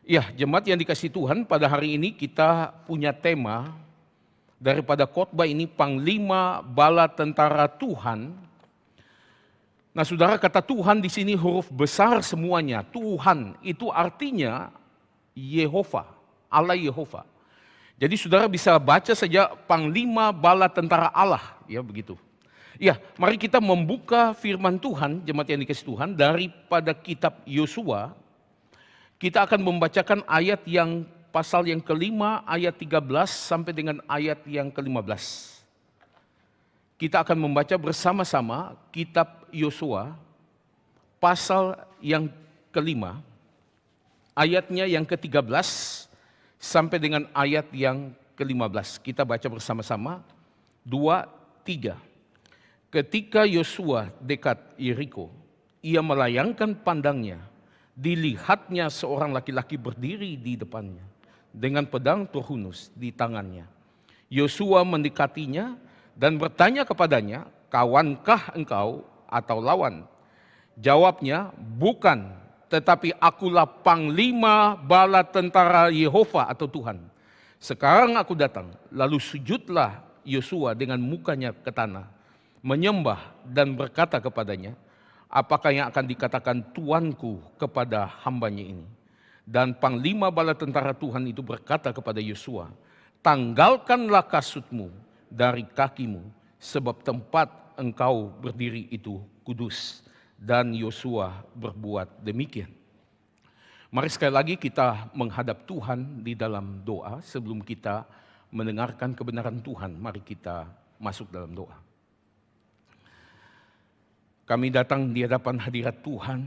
Ya, jemaat yang dikasihi Tuhan, pada hari ini kita punya tema daripada khotbah ini, Panglima Bala Tentara Tuhan. Nah, saudara, kata Tuhan di sini huruf besar semuanya. Tuhan itu artinya Yehova, Allah Yehova. Jadi saudara bisa baca saja Panglima Bala Tentara Allah, ya begitu. Ya, mari kita membuka firman Tuhan, jemaat yang dikasihi Tuhan, daripada kitab Yosua. Kita akan membacakan ayat yang pasal yang kelima, ayat 13 sampai dengan ayat yang ke-15. Kita akan membaca bersama-sama kitab Yosua, pasal yang kelima, ayatnya yang ke-13 sampai dengan ayat yang ke-15. Kita baca bersama-sama, 2, 3. Ketika Yosua dekat Yeriko, ia melayangkan pandangnya. Dilihatnya seorang laki-laki berdiri di depannya dengan pedang terhunus di tangannya. Yosua mendekatinya dan bertanya kepadanya, "Kawankah engkau atau lawan?" Jawabnya, "Bukan, tetapi akulah panglima bala tentara Yehova atau Tuhan. Sekarang aku datang." Lalu sujudlah Yosua dengan mukanya ke tanah, menyembah dan berkata kepadanya, "Apakah yang akan dikatakan tuanku kepada hambanya ini?" Dan panglima bala tentara Tuhan itu berkata kepada Yosua, "Tanggalkanlah kasutmu dari kakimu, sebab tempat engkau berdiri itu kudus." Dan Yosua berbuat demikian. Mari sekali lagi kita menghadap Tuhan di dalam doa. Sebelum kita mendengarkan kebenaran Tuhan, mari kita masuk dalam doa. Kami datang di hadapan hadirat Tuhan,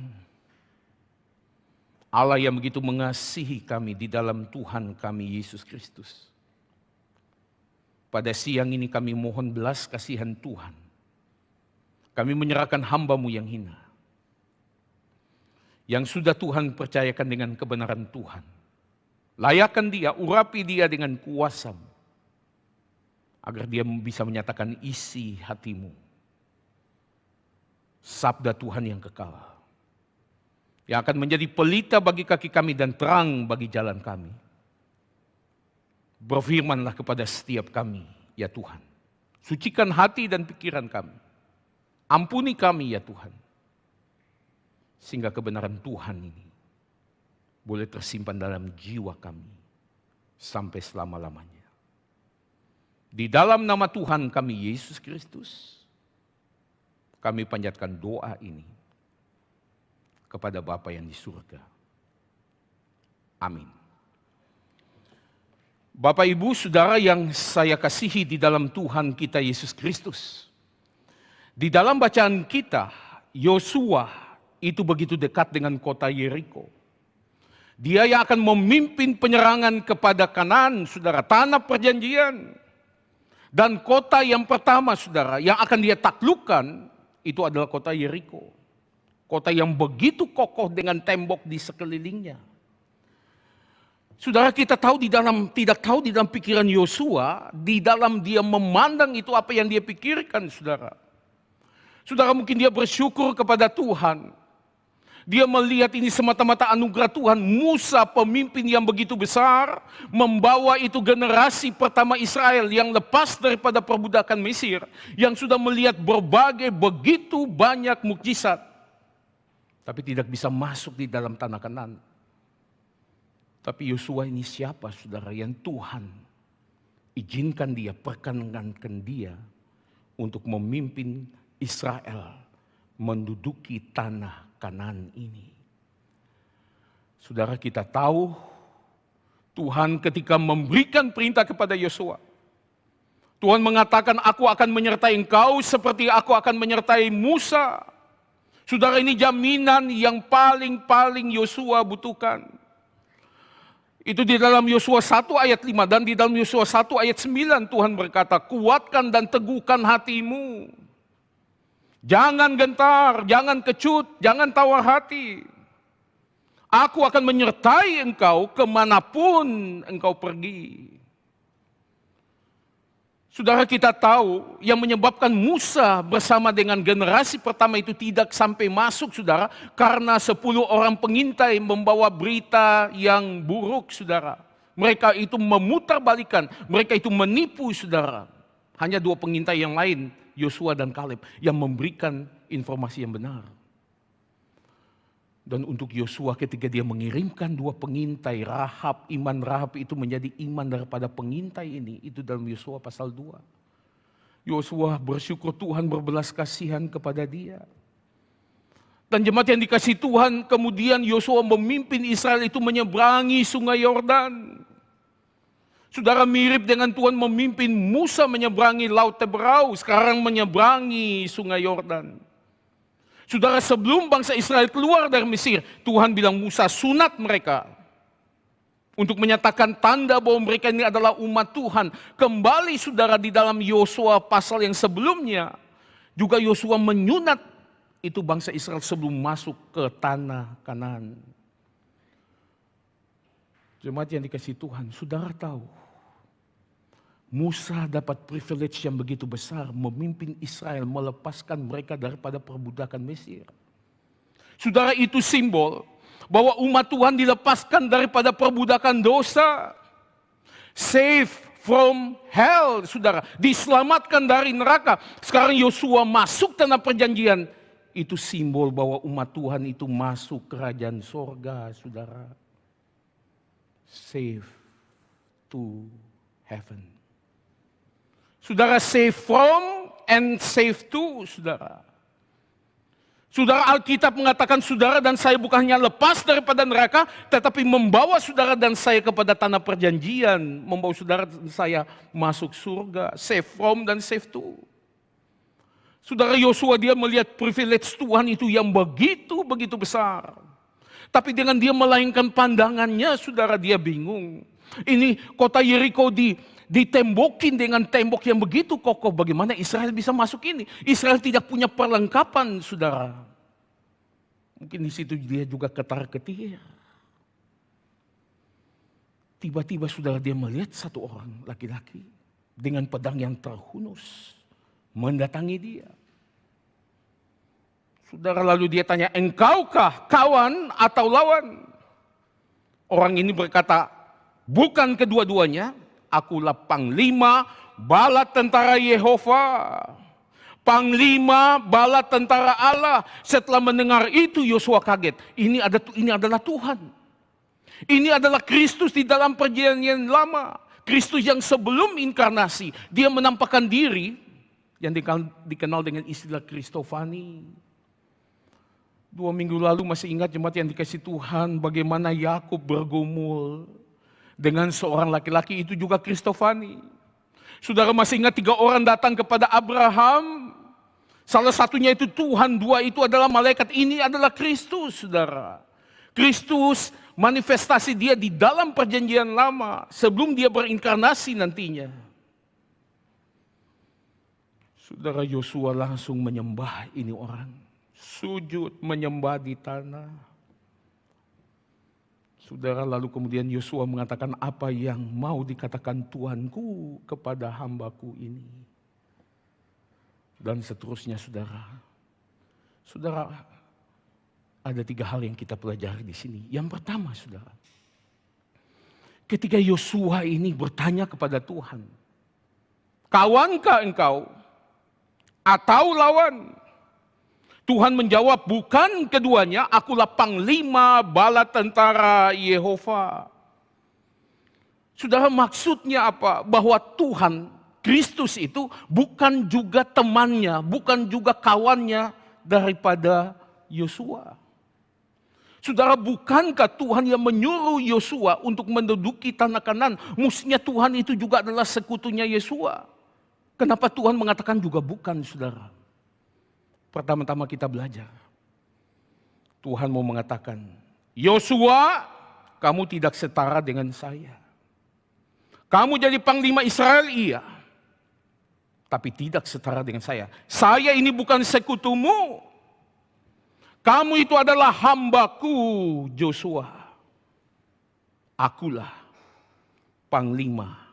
Allah yang begitu mengasihi kami di dalam Tuhan kami Yesus Kristus. Pada siang ini kami mohon belas kasihan Tuhan. Kami menyerahkan hamba-Mu yang hina, yang sudah Tuhan percayakan dengan kebenaran Tuhan. Layakan dia, urapi dia dengan kuasa-Mu, agar dia bisa menyatakan isi hati-Mu. Sabda Tuhan yang kekal, yang akan menjadi pelita bagi kaki kami dan terang bagi jalan kami. Berfirmanlah kepada setiap kami, ya Tuhan. Sucikan hati dan pikiran kami. Ampuni kami, ya Tuhan. Sehingga kebenaran Tuhan ini boleh tersimpan dalam jiwa kami sampai selama-lamanya. Di dalam nama Tuhan kami Yesus Kristus, kami panjatkan doa ini kepada Bapa yang di surga. Amin. Bapak, Ibu, Saudara yang saya kasihi di dalam Tuhan kita Yesus Kristus. Di dalam bacaan kita, Yosua itu begitu dekat dengan kota Yeriko. Dia yang akan memimpin penyerangan kepada Kanaan, saudara, tanah perjanjian. Dan kota yang pertama, saudara, yang akan dia taklukkan, itu adalah kota Yeriko. Kota yang begitu kokoh dengan tembok di sekelilingnya. Saudara, kita tidak tahu di dalam pikiran Yosua, di dalam dia memandang itu apa yang dia pikirkan, saudara. Saudara, mungkin dia bersyukur kepada Tuhan. Dia melihat ini semata-mata anugerah Tuhan. Musa, pemimpin yang begitu besar, membawa itu generasi pertama Israel yang lepas daripada perbudakan Mesir, yang sudah melihat berbagai begitu banyak mukjizat, tapi tidak bisa masuk di dalam tanah Kanaan. Tapi Yosua ini siapa, saudara, yang Tuhan izinkan dia, perkenankan dia untuk memimpin Israel menduduki tanah Kanaan ini. Saudara, kita tahu Tuhan ketika memberikan perintah kepada Yosua, Tuhan mengatakan, "Aku akan menyertai engkau seperti aku akan menyertai Musa." Saudara, ini jaminan yang paling Yosua butuhkan. Itu di dalam Yosua 1 ayat 5 dan di dalam Yosua 1 ayat 9 Tuhan berkata, "Kuatkan dan teguhkan hatimu. Jangan gentar, jangan kecut, jangan tawar hati. Aku akan menyertai engkau kemanapun engkau pergi." Saudara, kita tahu yang menyebabkan Musa bersama dengan generasi pertama itu tidak sampai masuk, saudara, karena 10 orang pengintai membawa berita yang buruk, saudara. Mereka itu memutarbalikan, mereka itu menipu, saudara. Hanya 2 pengintai yang lain, Yosua dan Kaleb, yang memberikan informasi yang benar. Dan untuk Yosua ketika dia mengirimkan 2 pengintai, iman Rahab itu menjadi iman daripada pengintai ini. Itu dalam Yosua pasal 2. Yosua bersyukur Tuhan berbelas kasihan kepada dia. Dan jemaat yang dikasihi Tuhan, kemudian Yosua memimpin Israel itu menyeberangi sungai Yordan. Saudara, mirip dengan Tuhan memimpin Musa menyeberangi Laut Teberau, sekarang menyeberangi sungai Yordan. Saudara, sebelum bangsa Israel keluar dari Mesir, Tuhan bilang Musa sunat mereka. Untuk menyatakan tanda bahwa mereka ini adalah umat Tuhan. Kembali saudara di dalam Yosua pasal yang sebelumnya. Juga Yosua menyunat itu bangsa Israel sebelum masuk ke tanah Kanaan. Jemaat yang dikasihi Tuhan, saudara tahu. Musa dapat privilege yang begitu besar memimpin Israel melepaskan mereka daripada perbudakan Mesir. Saudara, itu simbol bahwa umat Tuhan dilepaskan daripada perbudakan dosa. Safe from hell, saudara. Diselamatkan dari neraka. Sekarang Yosua masuk tanah perjanjian. Itu simbol bahwa umat Tuhan itu masuk kerajaan sorga, saudara. Safe to heaven. Saudara, safe from and safe to, saudara. Saudara, Alkitab mengatakan saudara dan saya bukan hanya lepas daripada neraka, tetapi membawa saudara dan saya kepada tanah perjanjian. Membawa saudara dan saya masuk surga. Safe from dan safe to. Saudara, Yosua dia melihat privilege Tuhan itu yang begitu besar. Tapi dengan dia melainkan pandangannya, saudara, dia bingung. Ini kota Yeriko ditembokin dengan tembok yang begitu kokoh. Bagaimana Israel bisa masuk ini? Israel tidak punya perlengkapan, saudara. Mungkin di situ dia juga ketar-ketir. Tiba-tiba saudara dia melihat satu orang laki-laki dengan pedang yang terhunus mendatangi dia. Saudara, lalu dia tanya, engkaukah kawan atau lawan? Orang ini berkata, bukan kedua-duanya. Akulah panglima bala tentara Yehova. Panglima bala tentara Allah. Setelah mendengar itu Yosua kaget. Ini adalah Tuhan. Ini adalah Kristus di dalam perjanjian lama. Kristus yang sebelum inkarnasi. Dia menampakkan diri yang dikenal dengan istilah Kristofani. 2 minggu lalu masih ingat jemaat yang dikasihi Tuhan bagaimana Yakub bergumul dengan seorang laki-laki itu juga Kristofani. Saudara masih ingat 3 orang datang kepada Abraham. Salah satunya itu Tuhan, 2 itu adalah malaikat. Ini adalah Kristus, saudara. Kristus manifestasi dia di dalam perjanjian lama sebelum dia berinkarnasi nantinya. Saudara, Yosua langsung menyembah ini orang. Sujud menyembah di tanah. Saudara, lalu kemudian Yosua mengatakan, apa yang mau dikatakan Tuanku kepada hambaku ini. Dan seterusnya, saudara. Saudara, ada 3 hal yang kita pelajari di sini. Yang pertama, saudara. Ketika Yosua ini bertanya kepada Tuhan, kawankah engkau atau lawan? Tuhan menjawab, bukan keduanya, akulah panglima bala tentara Yehova. Saudara, maksudnya apa? Bahwa Tuhan, Kristus itu bukan juga temannya, bukan juga kawannya daripada Yosua. Saudara, bukankah Tuhan yang menyuruh Yosua untuk menduduki tanah Kanaan? Mestinya Tuhan itu juga adalah sekutunya Yosua. Kenapa Tuhan mengatakan juga bukan, saudara? Pertama-tama kita belajar. Tuhan mau mengatakan, Yosua, kamu tidak setara dengan saya. Kamu jadi panglima Israel, iya. Tapi tidak setara dengan saya. Saya ini bukan sekutumu. Kamu itu adalah hambaku, Yosua. Akulah panglima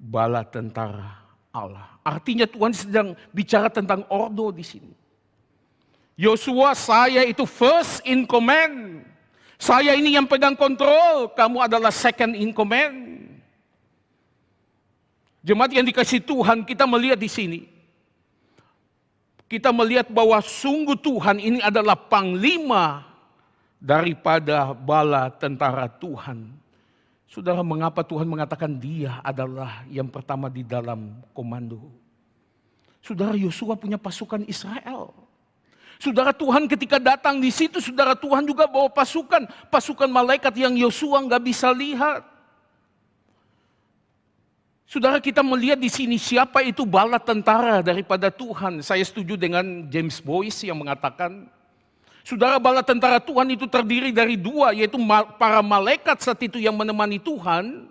bala tentara Allah. Artinya Tuhan sedang bicara tentang ordo di sini. Yosua, saya itu first in command. Saya ini yang pegang kontrol, kamu adalah second in command. Jemaat yang dikasihi Tuhan, kita melihat di sini. Kita melihat bahwa sungguh Tuhan ini adalah panglima daripada bala tentara Tuhan. Saudara, mengapa Tuhan mengatakan dia adalah yang pertama di dalam komando? Saudara, Yosua punya pasukan Israel. Saudara, Tuhan ketika datang di situ, saudara, Tuhan juga bawa pasukan malaikat yang Yosua nggak bisa lihat. Saudara, kita melihat di sini siapa itu bala tentara daripada Tuhan. Saya setuju dengan James Boyce yang mengatakan, saudara, bala tentara Tuhan itu terdiri dari dua, yaitu para malaikat saat itu yang menemani Tuhan,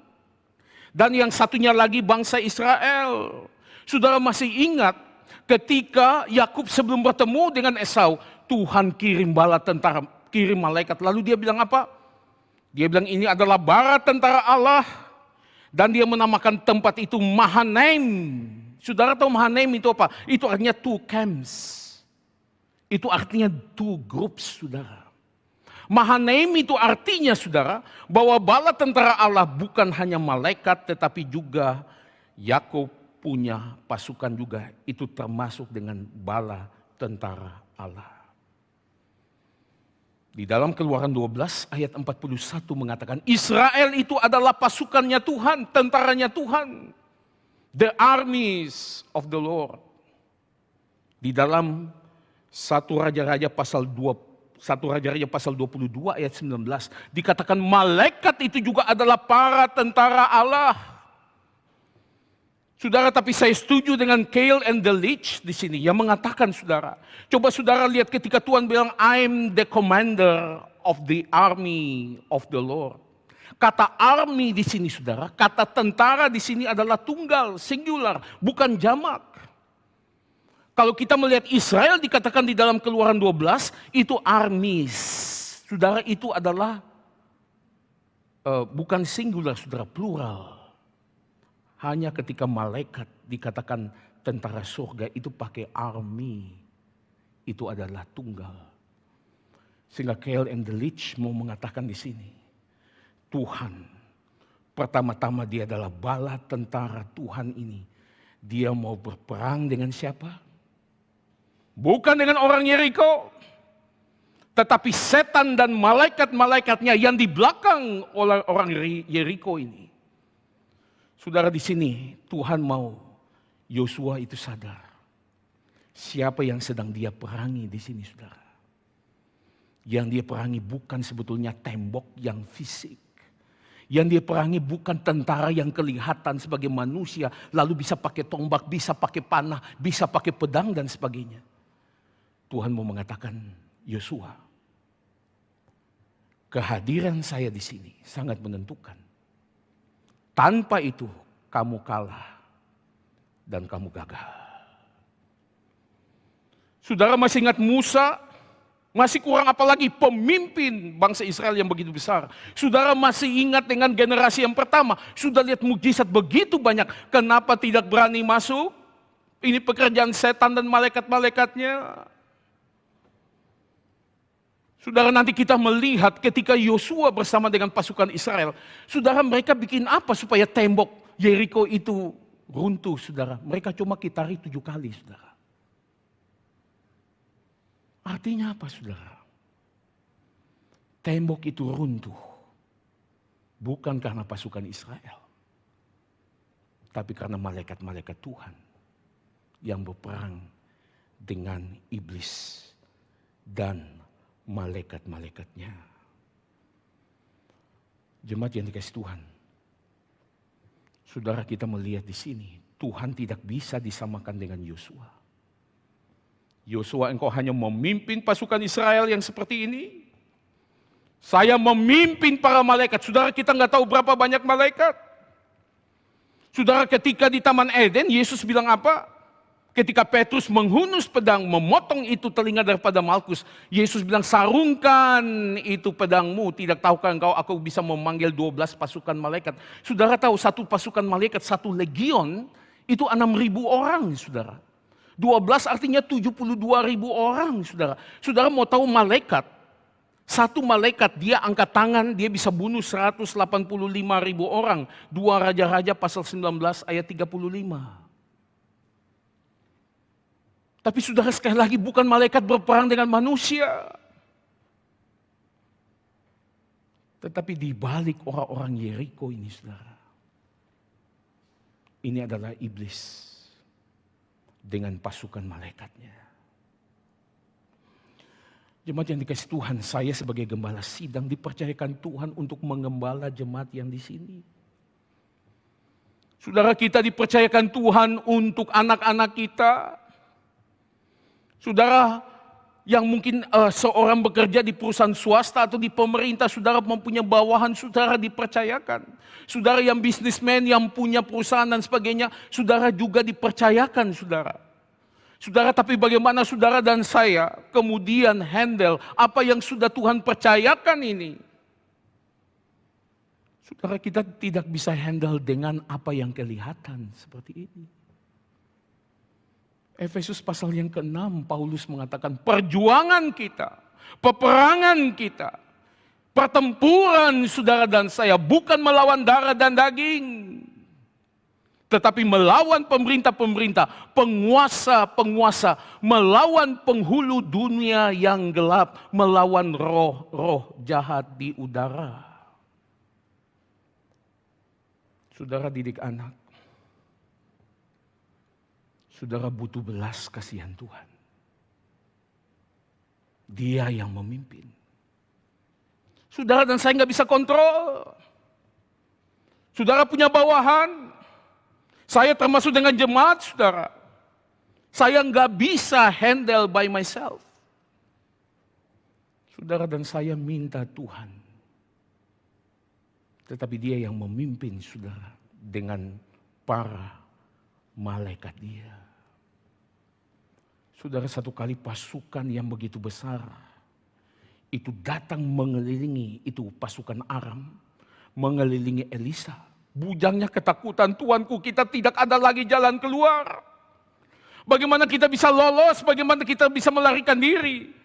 dan yang satunya lagi bangsa Israel. Saudara masih ingat ketika Yakub sebelum bertemu dengan Esau, Tuhan kirim bala tentara, kirim malaikat. Lalu dia bilang apa? Dia bilang ini adalah bala tentara Allah. Dan dia menamakan tempat itu Mahanaim. Saudara tahu Mahanaim itu apa? Itu artinya two camps. Itu artinya two groups, saudara. Mahanaim itu artinya, saudara, bahwa bala tentara Allah bukan hanya malaikat, tetapi juga Yakub punya pasukan juga. Itu termasuk dengan bala tentara Allah. Di dalam Keluaran 12 ayat 41 mengatakan, Israel itu adalah pasukannya Tuhan, tentaranya Tuhan. The armies of the Lord. Di dalam 1 Raja-Raja pasal 22 ayat 19 dikatakan malaikat itu juga adalah para tentara Allah. Saudara, tapi saya setuju dengan Cale and the Leech di sini yang mengatakan, saudara, coba saudara lihat ketika Tuhan bilang I'm the commander of the army of the Lord. Kata army di sini, saudara, kata tentara di sini adalah tunggal, singular, bukan jamak. Kalau kita melihat Israel dikatakan di dalam Keluaran 12 itu armies. Saudara, itu adalah bukan singular, saudara, plural. Hanya ketika malaikat dikatakan tentara surga itu pakai army. Itu adalah tunggal. Sehingga Cale and the Leech mau mengatakan di sini. Tuhan, pertama-tama dia adalah bala tentara Tuhan ini. Dia mau berperang dengan siapa? Bukan dengan orang Yeriko. Tetapi setan dan malaikat-malaikatnya yang di belakang orang Yeriko ini. Saudara, di sini Tuhan mau Yosua itu sadar. Siapa yang sedang dia perangi di sini, saudara. Yang dia perangi bukan sebetulnya tembok yang fisik. Yang dia perangi bukan tentara yang kelihatan sebagai manusia. Lalu bisa pakai tombak, bisa pakai panah, bisa pakai pedang dan sebagainya. Tuhan mau mengatakan, Yosua, kehadiran saya di sini sangat menentukan. Tanpa itu kamu kalah dan kamu gagal. Saudara masih ingat Musa? Masih kurang apalagi pemimpin bangsa Israel yang begitu besar. Saudara masih ingat dengan generasi yang pertama. Sudah lihat mukjizat begitu banyak. Kenapa tidak berani masuk? Ini pekerjaan setan dan malaikat-malaikatnya. Saudara, nanti kita melihat ketika Yosua bersama dengan pasukan Israel. Saudara, mereka bikin apa supaya tembok Yeriko itu runtuh, saudara? Mereka cuma kitari 7 kali, saudara. Artinya apa, saudara? Tembok itu runtuh. Bukan karena pasukan Israel. Tapi karena malaikat-malaikat Tuhan. Yang berperang dengan iblis. Dan malaikat-malaikatnya. Jemaat yang dikasihi Tuhan. Saudara, kita melihat di sini. Tuhan tidak bisa disamakan dengan Yosua. Yosua, engkau hanya memimpin pasukan Israel yang seperti ini. Saya memimpin para malaikat. Saudara, kita nggak tahu berapa banyak malaikat. Saudara, ketika di Taman Eden, Yesus bilang apa? Ketika Petrus menghunus pedang, memotong itu telinga daripada Malkus. Yesus bilang, sarungkan itu pedangmu. Tidak tahukah engkau aku bisa memanggil 12 pasukan malaikat. Saudara tahu satu pasukan malaikat, satu legion, Itu 6.000 orang, saudara. 12 artinya 72.000 orang, saudara. Saudara mau tahu malaikat? Satu malaikat dia angkat tangan, dia bisa bunuh 185.000 orang. 2 Raja-Raja pasal 19 ayat 35. Tapi saudara sekali lagi bukan malaikat berperang dengan manusia. Tetapi di balik orang-orang Yeriko ini, saudara. Ini adalah iblis dengan pasukan malaikatnya. Jemaat yang dikasih Tuhan, saya sebagai gembala sidang dipercayakan Tuhan untuk mengembala jemaat yang di sini. Saudara, kita dipercayakan Tuhan untuk anak-anak kita. Saudara yang mungkin seorang bekerja di perusahaan swasta atau di pemerintah, saudara mempunyai bawahan, saudara dipercayakan. Saudara yang bisnismen, yang punya perusahaan dan sebagainya, saudara juga dipercayakan, saudara. Saudara, tapi bagaimana saudara dan saya kemudian handle apa yang sudah Tuhan percayakan ini? Saudara, kita tidak bisa handle dengan apa yang kelihatan seperti ini. Efesus pasal yang ke-6, Paulus mengatakan perjuangan kita, peperangan kita, pertempuran saudara dan saya bukan melawan darah dan daging, tetapi melawan pemerintah-pemerintah, penguasa-penguasa, melawan penghulu dunia yang gelap, melawan roh-roh jahat di udara. Saudara didik anak, saudara butuh belas kasihan Tuhan. Dia yang memimpin. Saudara dan saya nggak bisa kontrol. Saudara punya bawahan. Saya termasuk dengan jemaat, saudara. Saya nggak bisa handle by myself. Saudara dan saya minta Tuhan. Tetapi dia yang memimpin, saudara, dengan para malaikat dia. Saudara, satu kali pasukan yang begitu besar itu datang mengelilingi itu pasukan Aram, mengelilingi Elisa. Bujangnya ketakutan, Tuanku, kita tidak ada lagi jalan keluar. Bagaimana kita bisa lolos? Bagaimana kita bisa melarikan diri?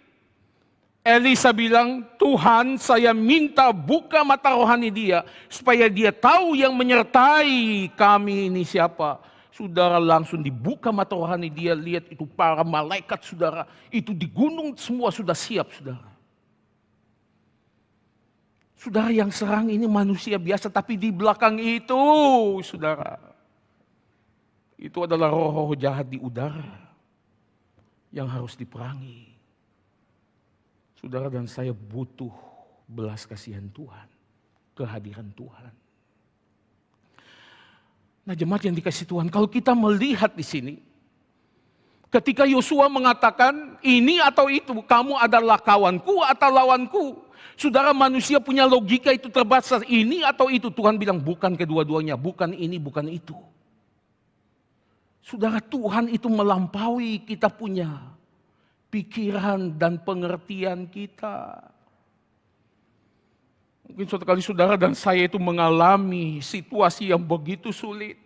Elisa bilang, Tuhan, saya minta buka mata rohani dia supaya dia tahu yang menyertai kami ini siapa. Saudara, langsung dibuka mata rohani dia, lihat itu para malaikat, saudara. Itu di gunung semua sudah siap, saudara. Saudara, yang serang ini manusia biasa, tapi di belakang itu, saudara, itu adalah roh-roh jahat di udara yang harus diperangi. Saudara dan saya butuh belas kasihan Tuhan, kehadiran Tuhan. Nah, jemaat yang dikasih Tuhan, kalau kita melihat di sini, ketika Yosua mengatakan ini atau itu, kamu adalah kawanku atau lawanku. Saudara, manusia punya logika itu terbatas, ini atau itu. Tuhan bilang bukan kedua-duanya, bukan ini, bukan itu. Saudara, Tuhan itu melampaui kita punya pikiran dan pengertian kita. Mungkin suatu kali saudara dan saya itu mengalami situasi yang begitu sulit.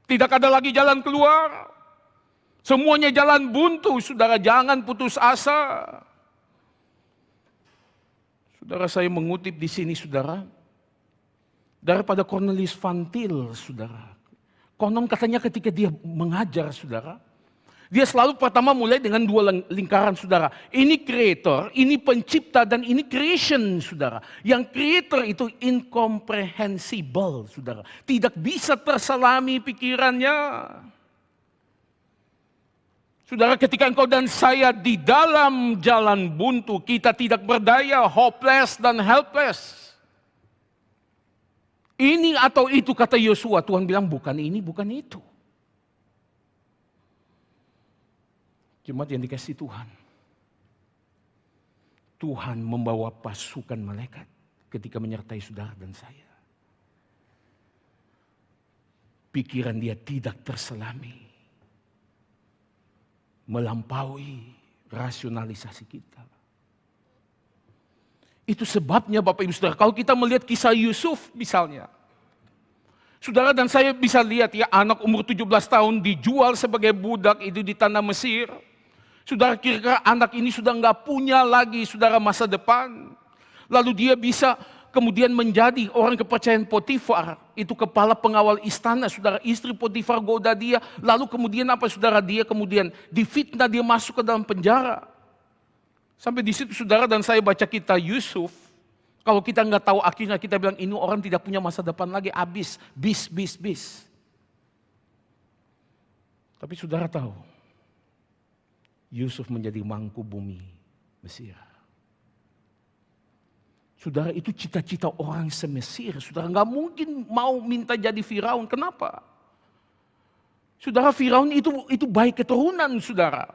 Tidak ada lagi jalan keluar. Semuanya jalan buntu, saudara, jangan putus asa. Saudara, saya mengutip di sini, saudara, daripada Cornelius Van Til, saudara. Konon katanya ketika dia mengajar, saudara, dia selalu pertama mulai dengan 2 lingkaran, saudara. Ini creator, ini pencipta, dan ini creation, saudara. Yang creator itu incomprehensible, saudara. Tidak bisa terselami pikirannya. Saudara, ketika engkau dan saya di dalam jalan buntu, kita tidak berdaya, hopeless dan helpless. Ini atau itu, kata Yosua. Tuhan bilang bukan ini, bukan itu. Jemaat yang dikasih Tuhan. Tuhan membawa pasukan malaikat ketika menyertai saudara dan saya. Pikiran dia tidak terselami. Melampaui rasionalisasi kita. Itu sebabnya Bapak Ibu Saudara, kalau kita melihat kisah Yusuf misalnya. Saudara dan saya bisa lihat ya, anak umur 17 tahun dijual sebagai budak itu di tanah Mesir. Saudara, kira-kira anak ini sudah nggak punya lagi, saudara, masa depan. Lalu dia bisa kemudian menjadi orang kepercayaan Potifar, itu kepala pengawal istana, saudara. Istri Potifar goda dia, lalu kemudian apa, saudara? Dia kemudian difitnah, dia masuk ke dalam penjara. Sampai di situ, saudara, dan saya baca kitab Yusuf. Kalau kita nggak tahu akhirnya, kita bilang ini orang tidak punya masa depan lagi, habis, bis. Tapi saudara tahu, Yusuf menjadi mangku bumi Mesir. Saudara, itu cita-cita orang se-Mesir. Saudara, nggak mungkin mau minta jadi Firaun. Kenapa? Saudara, Firaun itu baik keturunan, saudara.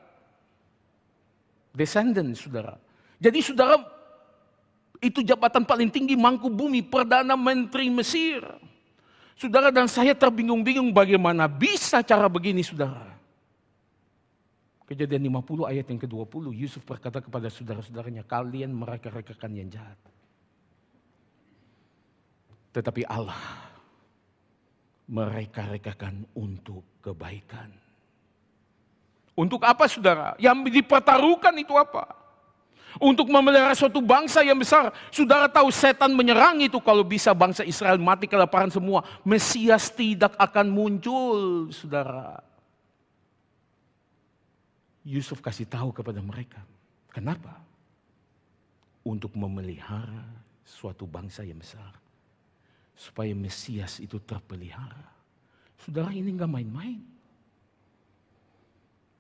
Descendant, saudara. Jadi saudara, itu jabatan paling tinggi, mangku bumi, Perdana Menteri Mesir. Saudara dan saya terbingung-bingung bagaimana bisa cara begini, saudara. Kejadian 50 ayat yang ke-20, Yusuf berkata kepada saudara-saudaranya, kalian mereka-rekakan yang jahat. Tetapi Allah mereka-rekakan untuk kebaikan. Untuk apa, saudara? Yang dipertaruhkan itu apa? Untuk memelihara suatu bangsa yang besar. Saudara tahu setan menyerang itu kalau bisa bangsa Israel mati kelaparan semua. Mesias tidak akan muncul, saudara. Yusuf kasih tahu kepada mereka. Kenapa? Untuk memelihara suatu bangsa yang besar. Supaya Mesias itu terpelihara. Saudara, ini gak main-main.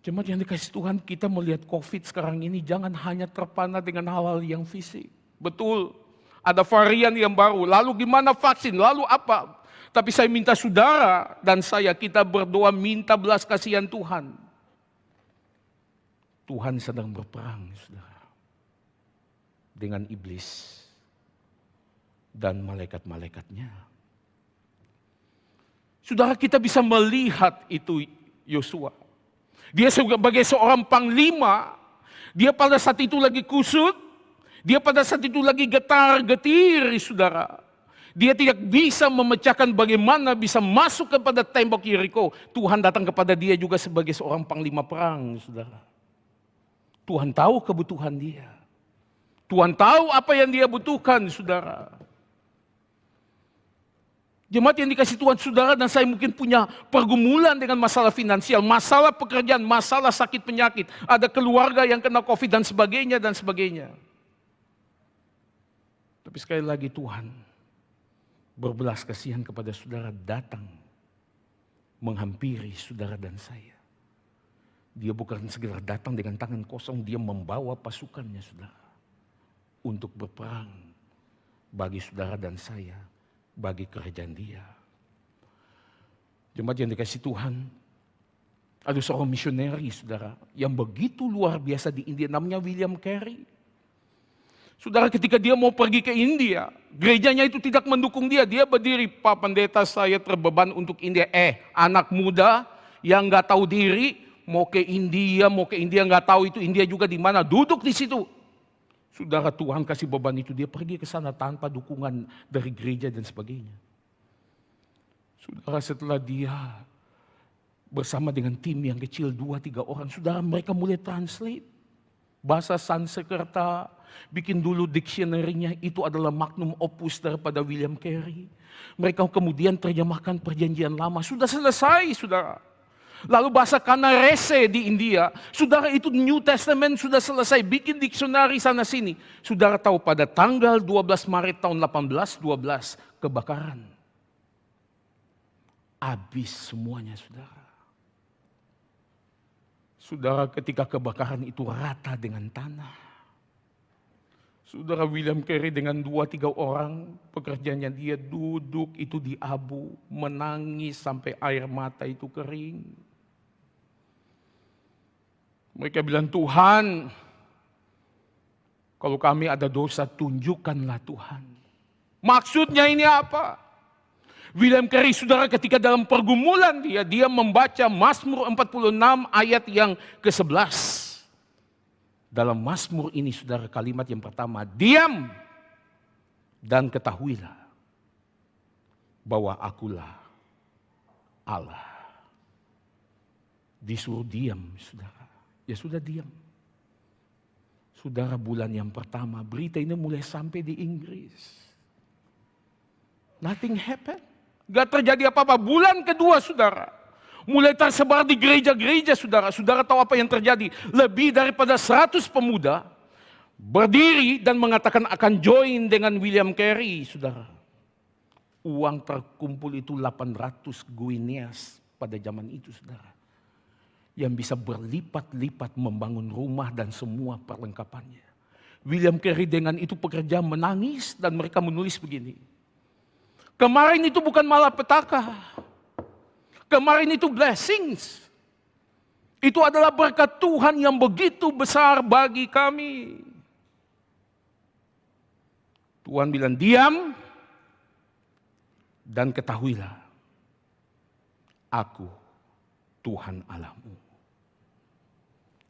Jemaat yang dikasih Tuhan, kita melihat COVID sekarang ini jangan hanya terpana dengan hal-hal yang fisik. Betul, ada varian yang baru, lalu gimana vaksin, lalu apa. Tapi saya minta saudara dan saya, kita berdoa minta belas kasihan Tuhan. Tuhan sedang berperang, saudara, dengan iblis dan malaikat-malaikatnya. Saudara, kita bisa melihat itu Yosua. Dia sebagai seorang panglima, dia pada saat itu lagi kusut, dia pada saat itu lagi getar-getir, saudara. Dia tidak bisa memecahkan bagaimana bisa masuk kepada tembok Yeriko. Tuhan datang kepada dia juga sebagai seorang panglima perang, saudara. Tuhan tahu kebutuhan dia. Tuhan tahu apa yang dia butuhkan, saudara. Jemaat yang dikasih Tuhan, saudara dan saya mungkin punya pergumulan dengan masalah finansial, masalah pekerjaan, masalah sakit penyakit, ada keluarga yang kena COVID dan sebagainya dan sebagainya. Tapi sekali lagi Tuhan berbelas kasihan kepada saudara, datang menghampiri saudara dan saya. Dia bukan segera datang dengan tangan kosong, dia membawa pasukannya, saudara, untuk berperang bagi saudara dan saya, bagi kerajaan dia. Jemaat yang dikasih Tuhan, ada seorang misioneri, saudara, yang begitu luar biasa di India, namanya William Carey. Saudara, ketika dia mau pergi ke India, gerejanya itu tidak mendukung dia. Dia berdiri, Pak Pendeta, saya terbeban untuk India. Anak muda yang nggak tahu diri, mau ke India nggak tahu itu India juga di mana, duduk di situ. Saudara, Tuhan kasih beban itu, dia pergi ke sana tanpa dukungan dari gereja dan sebagainya. Saudara, setelah dia bersama dengan tim yang kecil 2-3 orang, saudara, mereka mulai translate bahasa Sanskerta, bikin dulu dictionary-nya, itu adalah magnum opus daripada William Carey. Mereka kemudian terjemahkan perjanjian lama, sudah selesai, saudara. Lalu bahasa Kanarese di India, saudara, itu New Testament sudah selesai, bikin dictionary sana sini. Saudara tahu pada tanggal 12 Maret tahun 1812, kebakaran. Habis semuanya, saudara. Saudara, ketika kebakaran itu rata dengan tanah. Saudara, William Carey dengan 2-3 orang, pekerjaannya dia duduk itu di abu, menangis sampai air mata itu kering. Mereka bilang, Tuhan, kalau kami ada dosa, tunjukkanlah Tuhan. Maksudnya ini apa? William Carey, saudara, ketika dalam pergumulan dia membaca Mazmur 46 ayat yang ke-11. Dalam Mazmur ini, saudara, kalimat yang pertama, diam dan ketahuilah bahwa akulah Allah. Disuruh diam, saudara. Ya sudah diam. Saudara, bulan yang pertama, berita ini mulai sampai di Inggris. Nothing happened. Gak terjadi apa-apa. Bulan kedua, saudara, mulai tersebar di gereja-gereja, saudara. Saudara tahu apa yang terjadi? Lebih daripada 100 pemuda berdiri dan mengatakan akan join dengan William Carey, saudara. Uang terkumpul itu 800 guineas pada zaman itu, saudara. Yang bisa berlipat-lipat membangun rumah dan semua perlengkapannya. William Carey dengan itu pekerja menangis dan mereka menulis begini. Kemarin itu bukan malapetaka. Kemarin itu blessings. Itu adalah berkat Tuhan yang begitu besar bagi kami. Tuhan bilang diam dan ketahuilah. Aku Tuhan Allahmu.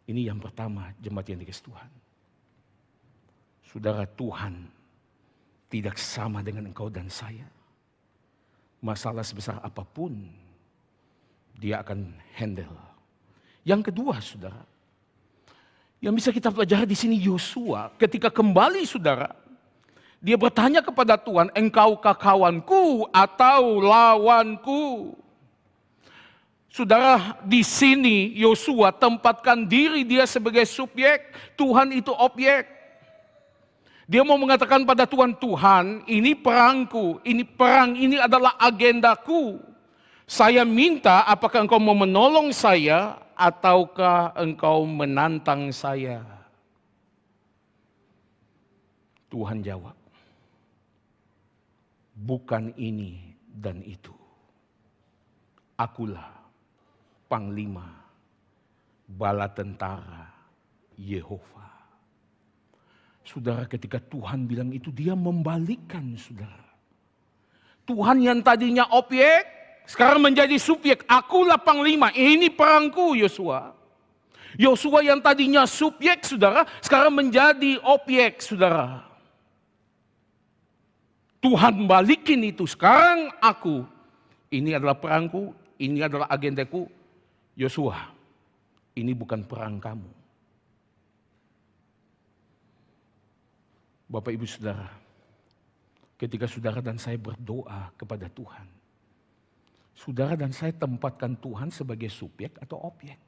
Ini yang pertama, jemaat yang dikasihi Tuhan. Saudara, Tuhan tidak sama dengan engkau dan saya. Masalah sebesar apapun, Dia akan handle. Yang kedua, saudara, yang bisa kita pelajari di sini Yosua, ketika kembali, saudara, dia bertanya kepada Tuhan, engkaukah kawanku atau lawanku? Saudara, di sini Yosua tempatkan diri dia sebagai subjek, Tuhan itu objek. Dia mau mengatakan pada Tuhan, Tuhan, ini perangku, ini perang ini adalah agendaku. Saya minta apakah engkau mau menolong saya ataukah engkau menantang saya? Tuhan jawab, bukan ini dan itu. Akulah Panglima bala tentara Yehova. Saudara, ketika Tuhan bilang itu, dia membalikkan, saudara. Tuhan yang tadinya objek, sekarang menjadi subjek. Akulah Panglima, ini perangku, Yosua. Yosua yang tadinya subjek, saudara, sekarang menjadi objek, saudara. Tuhan balikin itu, sekarang aku. Ini adalah perangku, ini adalah agendaku. Yosua, ini bukan perang kamu. Bapak Ibu Saudara, ketika saudara dan saya berdoa kepada Tuhan, saudara dan saya tempatkan Tuhan sebagai subjek atau objek.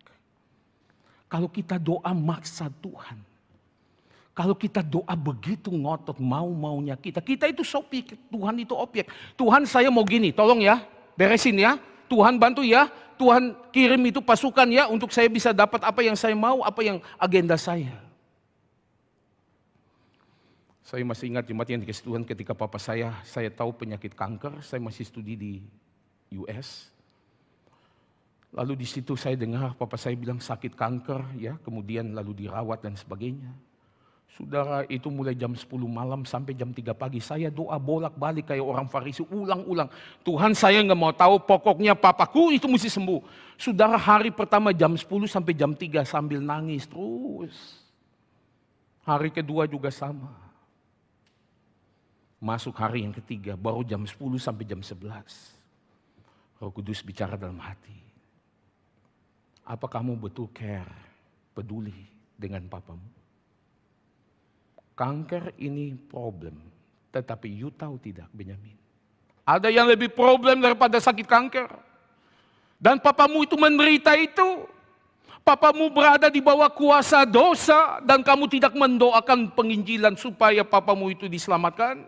Kalau kita doa maksa Tuhan, kalau kita doa begitu ngotot mau-maunya kita itu subjek, Tuhan itu objek. Tuhan, saya mau gini, tolong ya, beresin ya. Tuhan bantu ya, Tuhan kirim itu pasukan ya untuk saya bisa dapat apa yang saya mau, apa yang agenda saya. Saya masih ingat jemaat yang dikasihi Tuhan ketika papa saya tahu penyakit kanker, saya masih studi di US. Lalu di situ saya dengar papa saya bilang sakit kanker ya, kemudian lalu dirawat dan sebagainya. Saudara, itu mulai jam 10 malam sampai jam 3 pagi. Saya doa bolak-balik kayak orang Farisi, ulang-ulang. Tuhan, saya nggak mau tahu, pokoknya papaku itu mesti sembuh. Saudara, hari pertama jam 10 sampai jam 3 sambil nangis terus. Hari kedua juga sama. Masuk hari yang ketiga, baru jam 10 sampai jam 11. Roh Kudus bicara dalam hati. Apa kamu betul care, peduli dengan papamu? Kanker ini problem, tetapi you tahu tidak, Benyamin? Ada yang lebih problem daripada sakit kanker. Dan papamu itu menderita itu. Papamu berada di bawah kuasa dosa dan kamu tidak mendoakan penginjilan supaya papamu itu diselamatkan.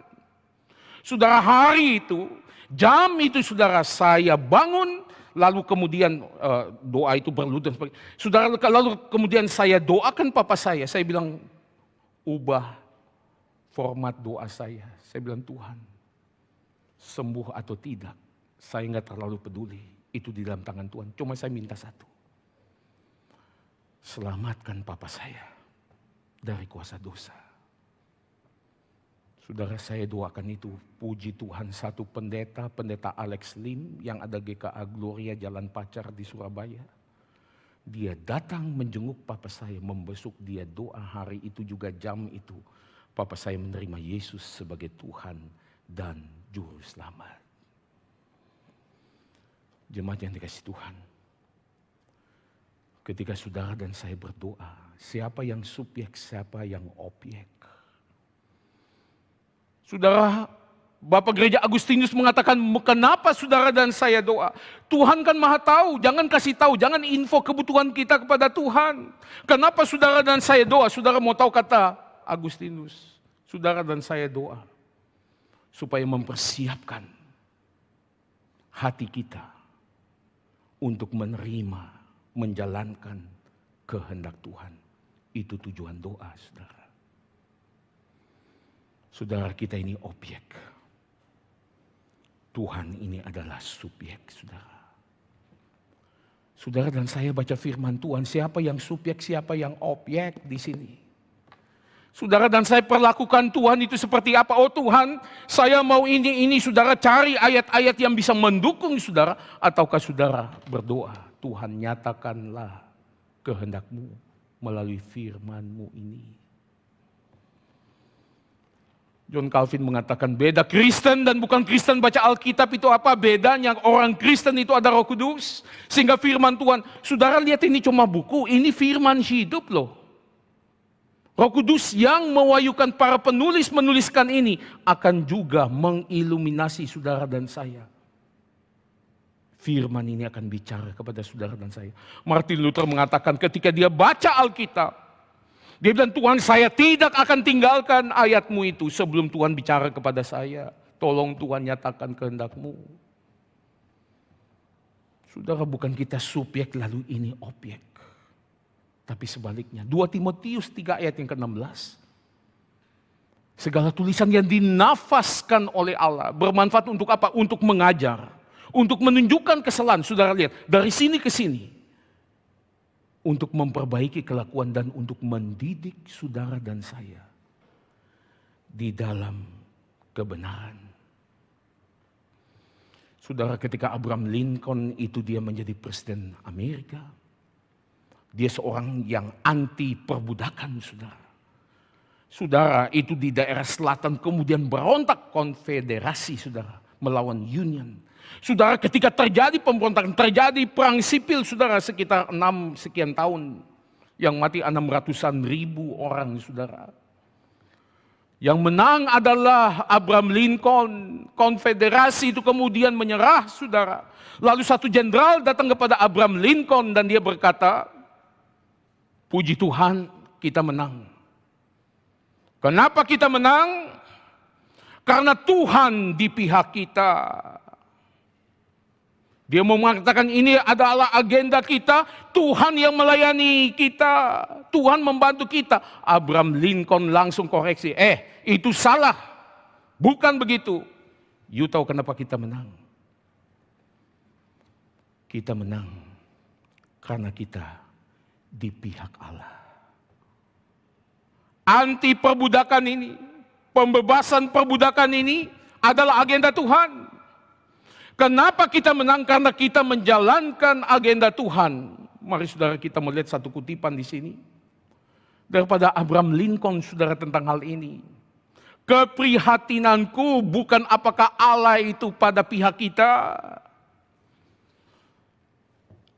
Saudara, hari itu, jam itu saudara, saya bangun, lalu kemudian doa itu berlutut. Saudara, lalu kemudian saya doakan papa saya bilang, ubah format doa saya. Saya bilang, Tuhan, sembuh atau tidak, saya nggak terlalu peduli. Itu di dalam tangan Tuhan. Cuma saya minta satu. Selamatkan papa saya dari kuasa dosa. Saudara, saya doakan itu. Puji Tuhan, satu pendeta Alex Lim yang ada GKA Gloria Jalan Pacar di Surabaya. Dia datang menjenguk papa saya, membesuk dia, doa hari itu juga jam itu. Papa saya menerima Yesus sebagai Tuhan dan Juru Selamat. Jemaat yang dikasih Tuhan, ketika saudara dan saya berdoa, siapa yang subjek, siapa yang objek? Saudara, Bapak Gereja Agustinus mengatakan, kenapa saudara dan saya doa? Tuhan kan maha tahu, jangan kasih tahu, jangan info kebutuhan kita kepada Tuhan. Kenapa saudara dan saya doa? Saudara mau tahu kata Agustinus? Saudara dan saya doa supaya mempersiapkan hati kita untuk menerima, menjalankan kehendak Tuhan. Itu tujuan doa, saudara. Saudara, kita ini objek. Tuhan ini adalah subjek, saudara. Saudara dan saya baca firman Tuhan, siapa yang subjek, siapa yang objek di sini. Saudara dan saya perlakukan Tuhan itu seperti apa? Oh Tuhan, saya mau ini. Saudara cari ayat-ayat yang bisa mendukung saudara. Ataukah saudara berdoa, Tuhan nyatakanlah kehendak-Mu melalui firman-Mu ini. John Calvin mengatakan beda Kristen dan bukan Kristen baca Alkitab itu apa? Bedanya orang Kristen itu ada Roh Kudus. Sehingga firman Tuhan, saudara lihat ini cuma buku, ini firman hidup loh. Roh Kudus yang mewayukan para penulis menuliskan ini akan juga mengiluminasi saudara dan saya. Firman ini akan bicara kepada saudara dan saya. Martin Luther mengatakan ketika dia baca Alkitab, dia bilang, Tuhan saya tidak akan tinggalkan ayat-Mu itu sebelum Tuhan bicara kepada saya. Tolong Tuhan nyatakan kehendak-Mu. Saudara, bukan kita subjek lalu ini objek. Tapi sebaliknya. 2 Timotius 3 ayat yang ke-16. Segala tulisan yang dinafaskan oleh Allah. Bermanfaat untuk apa? Untuk mengajar. Untuk menunjukkan kesalahan. Saudara lihat, dari sini ke sini. Untuk memperbaiki kelakuan dan untuk mendidik saudara dan saya di dalam kebenaran. Saudara, ketika Abraham Lincoln itu dia menjadi presiden Amerika, dia seorang yang anti perbudakan, saudara. Saudara, itu di daerah selatan kemudian berontak konfederasi, saudara, melawan Union. Saudara, ketika terjadi pemberontakan, terjadi perang sipil, saudara, sekitar 6 sekian tahun. Yang mati 600-an ribu orang, saudara. Yang menang adalah Abraham Lincoln. Konfederasi itu kemudian menyerah, saudara. Lalu satu jenderal datang kepada Abraham Lincoln dan dia berkata, puji Tuhan, kita menang. Kenapa kita menang? Karena Tuhan di pihak kita. Dia mau mengatakan ini adalah agenda kita, Tuhan yang melayani kita, Tuhan membantu kita. Abraham Lincoln langsung koreksi, itu salah, bukan begitu. You tahu kenapa kita menang? Kita menang karena kita di pihak Allah. Anti perbudakan ini, pembebasan perbudakan ini adalah agenda Tuhan. Kenapa kita menang? Karena kita menjalankan agenda Tuhan. Mari saudara kita melihat satu kutipan di sini. Daripada Abraham Lincoln, saudara, tentang hal ini. Keprihatinanku bukan apakah Allah itu pada pihak kita.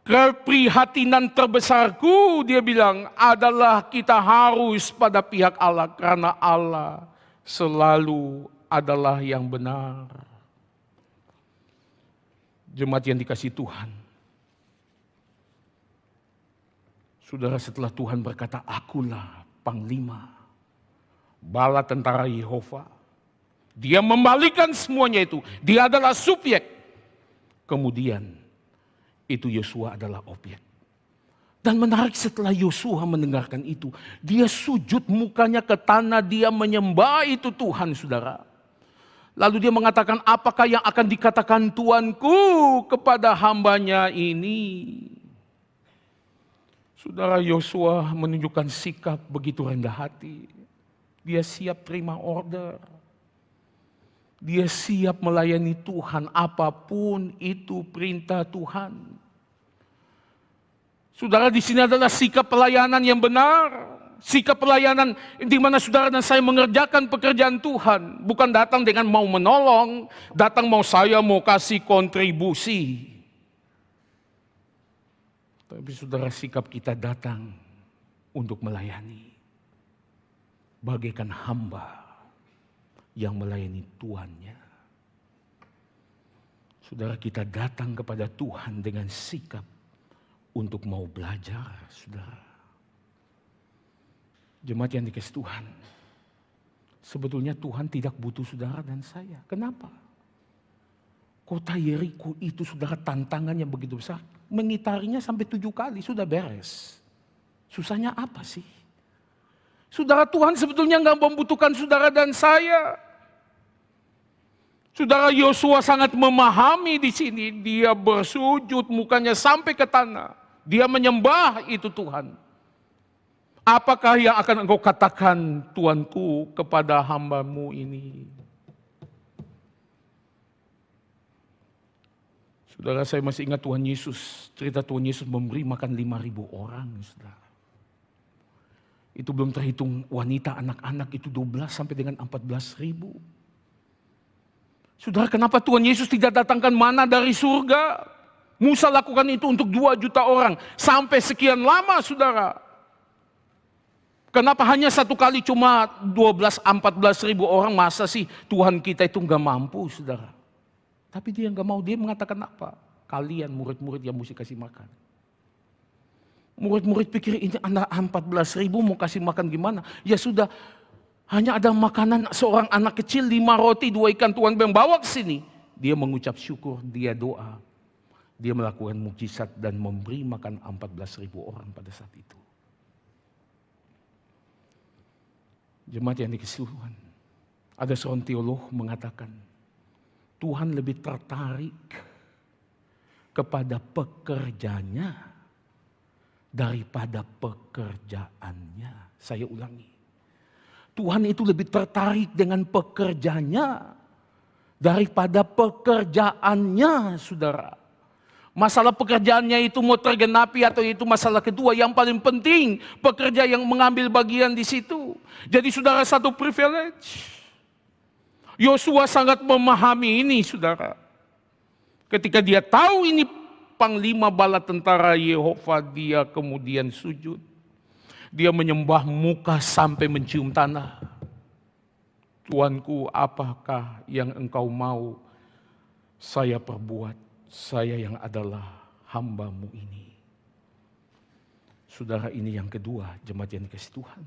Keprihatinan terbesarku, dia bilang, adalah kita harus pada pihak Allah. Karena Allah selalu adalah yang benar. Jemaat yang dikasih Tuhan. Saudara, setelah Tuhan berkata, akulah panglima bala tentara Yehova. Dia membalikan semuanya itu. Dia adalah subjek. Kemudian itu Yosua adalah objek. Dan menarik, setelah Yosua mendengarkan itu, dia sujud mukanya ke tanah, dia menyembah itu Tuhan, saudara. Lalu dia mengatakan, apakah yang akan dikatakan Tuanku kepada hambanya ini? Saudara, Yosua menunjukkan sikap begitu rendah hati. Dia siap terima order. Dia siap melayani Tuhan apapun itu perintah Tuhan. Saudara, di sini adalah sikap pelayanan yang benar. Sikap pelayanan di mana saudara dan saya mengerjakan pekerjaan Tuhan. Bukan datang dengan mau menolong, datang mau saya mau kasih kontribusi. Tapi saudara, sikap kita datang untuk melayani. Bagaikan hamba yang melayani tuannya. Saudara, kita datang kepada Tuhan dengan sikap untuk mau belajar, saudara. Jemaat yang dikasihi Tuhan, sebetulnya Tuhan tidak butuh saudara dan saya. Kenapa? Kota Yeriko itu saudara tantangannya begitu besar. Mengitarinya sampai 7 kali sudah beres. Susahnya apa sih? Saudara, Tuhan sebetulnya nggak membutuhkan saudara dan saya. Saudara, Yosua sangat memahami di sini. Dia bersujud mukanya sampai ke tanah. Dia menyembah itu Tuhan. Apakah yang akan engkau katakan, Tuanku, kepada hambamu ini? Saudara, saya masih ingat Tuhan Yesus. Cerita Tuhan Yesus memberi makan 5.000 orang, saudara. Itu belum terhitung wanita, anak-anak, itu 12 sampai dengan 14.000. Saudara, kenapa Tuhan Yesus tidak datangkan mana dari surga? Musa lakukan itu untuk 2 juta orang. Sampai sekian lama, saudara. Kenapa hanya 1 kali cuma 12-14.000 orang? Masa sih Tuhan kita itu nggak mampu, saudara? Tapi dia nggak mau. Dia mengatakan apa? Kalian murid-murid yang mesti kasih makan. Murid-murid pikir ini anak 14.000 mau kasih makan gimana? Ya sudah, hanya ada makanan seorang anak kecil, 5 roti, 2 ikan, Tuhan bilang bawa ke sini. Dia mengucap syukur, dia doa. Dia melakukan mukjizat dan memberi makan 14.000 orang pada saat itu. Jemaat yang dikasihi Tuhan, ada seorang teolog mengatakan, Tuhan lebih tertarik kepada pekerjanya daripada pekerjaannya. Saya ulangi, Tuhan itu lebih tertarik dengan pekerjanya daripada pekerjaannya, saudara. Masalah pekerjaannya itu mau tergenapi atau itu masalah kedua. Yang paling penting pekerja yang mengambil bagian di situ. Jadi saudara, satu privilege. Yosua sangat memahami ini, saudara. Ketika dia tahu ini panglima bala tentara Yehova, dia kemudian sujud. Dia menyembah muka sampai mencium tanah. Tuanku, apakah yang engkau mau saya perbuat? Saya yang adalah hambamu ini. Saudara, ini yang kedua, jemaat yang dikasihi Tuhan.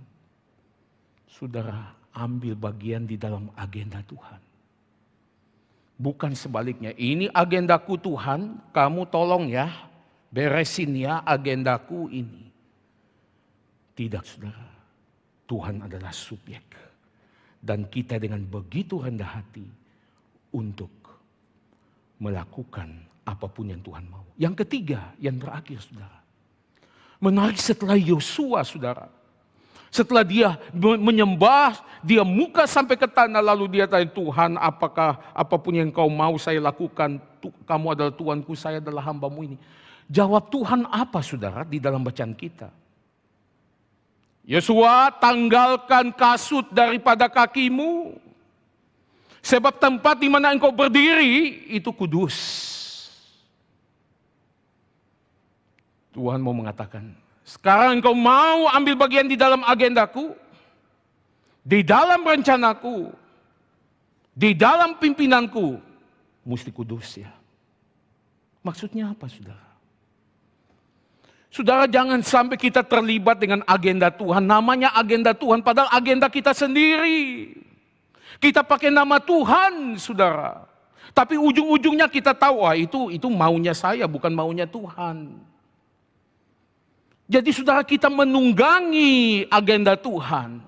Saudara, ambil bagian di dalam agenda Tuhan. Bukan sebaliknya, ini agendaku Tuhan, kamu tolong ya, beresin ya agendaku ini. Tidak, saudara. Tuhan adalah subjek. Dan kita dengan begitu rendah hati untuk melakukan apapun yang Tuhan mau. Yang ketiga, yang terakhir, saudara. Menarik setelah Yosua, saudara. Setelah dia menyembah, dia muka sampai ke tanah, lalu dia tanya, Tuhan, apakah apapun yang kau mau saya lakukan? Kamu adalah Tuanku, saya adalah hambamu ini. Jawab Tuhan apa, saudara, di dalam bacaan kita? Yosua, tanggalkan kasut daripada kakimu. Sebab tempat di mana engkau berdiri itu kudus. Tuhan mau mengatakan, sekarang engkau mau ambil bagian di dalam agendaku, di dalam rencanaku, di dalam pimpinanku, mesti kudus ya. Maksudnya apa, saudara? Saudara, jangan sampai kita terlibat dengan agenda Tuhan. Namanya agenda Tuhan, padahal agenda kita sendiri. Kita pakai nama Tuhan, saudara. Tapi ujung-ujungnya kita tahu, wah itu maunya saya, bukan maunya Tuhan. Jadi saudara, kita menunggangi agenda Tuhan.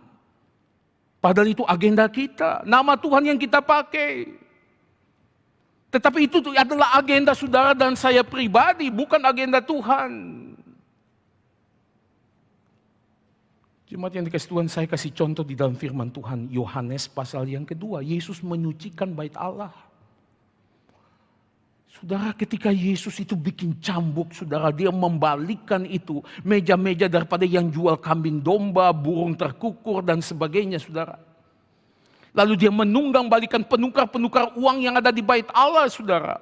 Padahal itu agenda kita, nama Tuhan yang kita pakai. Tetapi itu adalah agenda saudara dan saya pribadi, bukan agenda Tuhan. Jemaat yang dikasihi Tuhan, saya kasih contoh di dalam firman Tuhan. Yohanes pasal yang kedua, Yesus menyucikan bait Allah. Saudara, ketika Yesus itu bikin cambuk, saudara, dia membalikkan itu. Meja-meja daripada yang jual kambing domba, burung terkukur dan sebagainya, saudara. Lalu dia menunggang balikan penukar-penukar uang yang ada di bait Allah, saudara.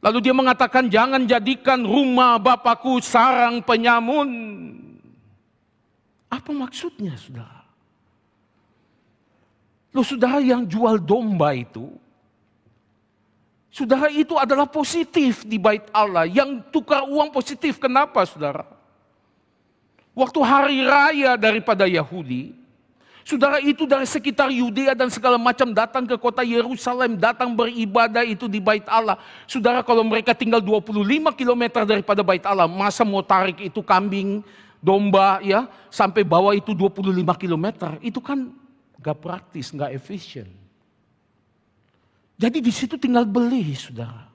Lalu dia mengatakan, jangan jadikan rumah Bapakku sarang penyamun. Apa maksudnya, saudara? Loh, saudara, yang jual domba itu, saudara, itu adalah positif di bait Allah. Yang tukar uang positif. Kenapa, saudara? Waktu hari raya daripada Yahudi, saudara, itu dari sekitar Yudea dan segala macam datang ke kota Yerusalem, datang beribadah itu di bait Allah. Saudara, kalau mereka tinggal 25 km daripada bait Allah, masa mau tarik itu kambing, domba, ya, sampai bawah itu 25 km, itu kan gak praktis, gak efisien. Jadi di situ tinggal beli, saudara.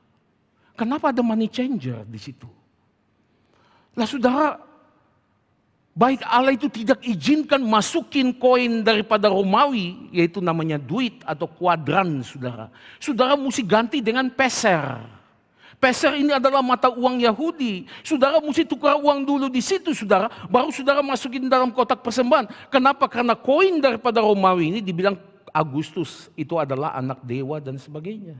Kenapa ada money changer di situ? Lah, saudara, bait Allah itu tidak izinkan masukin koin daripada Romawi, yaitu namanya duit atau kuadran, saudara. Saudara mesti ganti dengan peser. Peser ini adalah mata uang Yahudi. Saudara mesti tukar uang dulu di situ, saudara. Baru saudara masukin dalam kotak persembahan. Kenapa? Karena koin daripada Romawi ini dibilang Agustus itu adalah anak dewa dan sebagainya.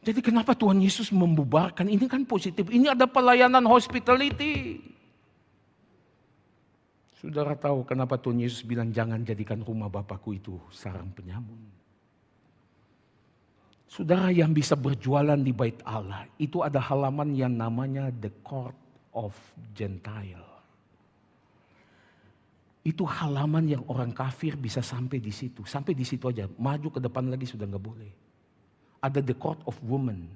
Jadi kenapa Tuhan Yesus membubarkan? Ini kan positif. Ini ada pelayanan hospitality. Saudara tahu kenapa Tuhan Yesus bilang jangan jadikan rumah Bapakku itu sarang penyamun. Saudara, yang bisa berjualan di bait Allah, itu ada halaman yang namanya the court of Gentile. Itu halaman yang orang kafir bisa sampai di situ. Sampai di situ aja, maju ke depan lagi sudah nggak boleh. Ada the court of women.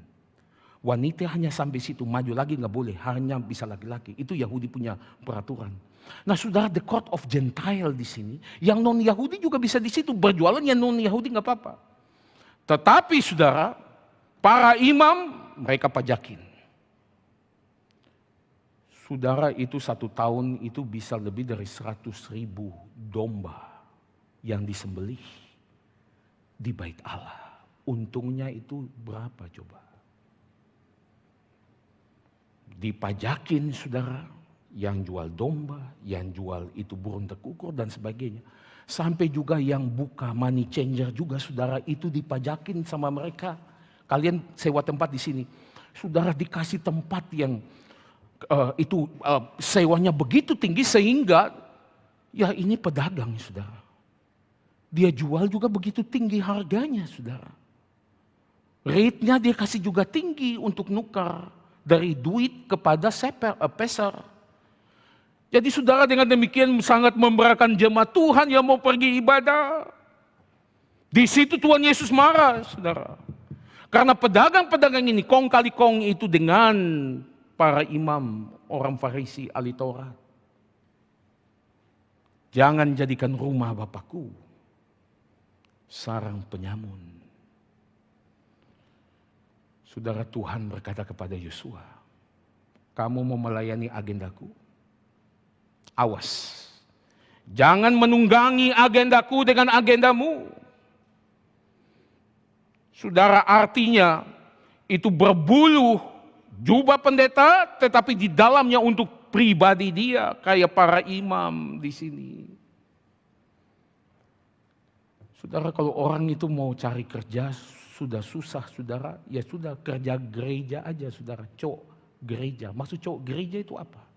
Wanita hanya sampai situ, maju lagi nggak boleh, hanya bisa laki-laki. Itu Yahudi punya peraturan. Nah, saudara, the court of Gentile di sini, yang non Yahudi juga bisa di situ berjualan, yang non Yahudi nggak apa-apa. Tetapi saudara, para imam mereka pajakin. Saudara, itu 1 tahun itu bisa lebih dari 100.000 domba yang disembelih di bait Allah. Untungnya itu berapa coba? Dipajakin, saudara, yang jual domba, yang jual itu burung tekukur dan sebagainya. Sampai juga yang buka money changer juga, saudara, itu dipajakin sama mereka. Kalian sewa tempat di sini, saudara, dikasih tempat yang sewanya begitu tinggi sehingga ya ini pedagang, saudara. Dia jual juga begitu tinggi harganya, saudara. Rate-nya dia kasih juga tinggi untuk nukar dari duit kepada peser. Jadi saudara, dengan demikian sangat memberakan jemaat Tuhan yang mau pergi ibadah. Di situ Tuhan Yesus marah, saudara. Karena pedagang-pedagang ini kong kali kong itu dengan para imam, orang Farisi, ahli Taurat. Jangan jadikan rumah Bapakku sarang penyamun. Saudara, Tuhan berkata kepada Yosua, kamu mau melayani agendaku? Awas, jangan menunggangi agendaku dengan agendamu. Saudara, artinya itu berbulu jubah pendeta, tetapi di dalamnya untuk pribadi dia, kayak para imam di sini. Saudara, kalau orang itu mau cari kerja sudah susah, saudara, ya sudah kerja gereja aja, saudara. Cok gereja, maksud cok gereja itu apa?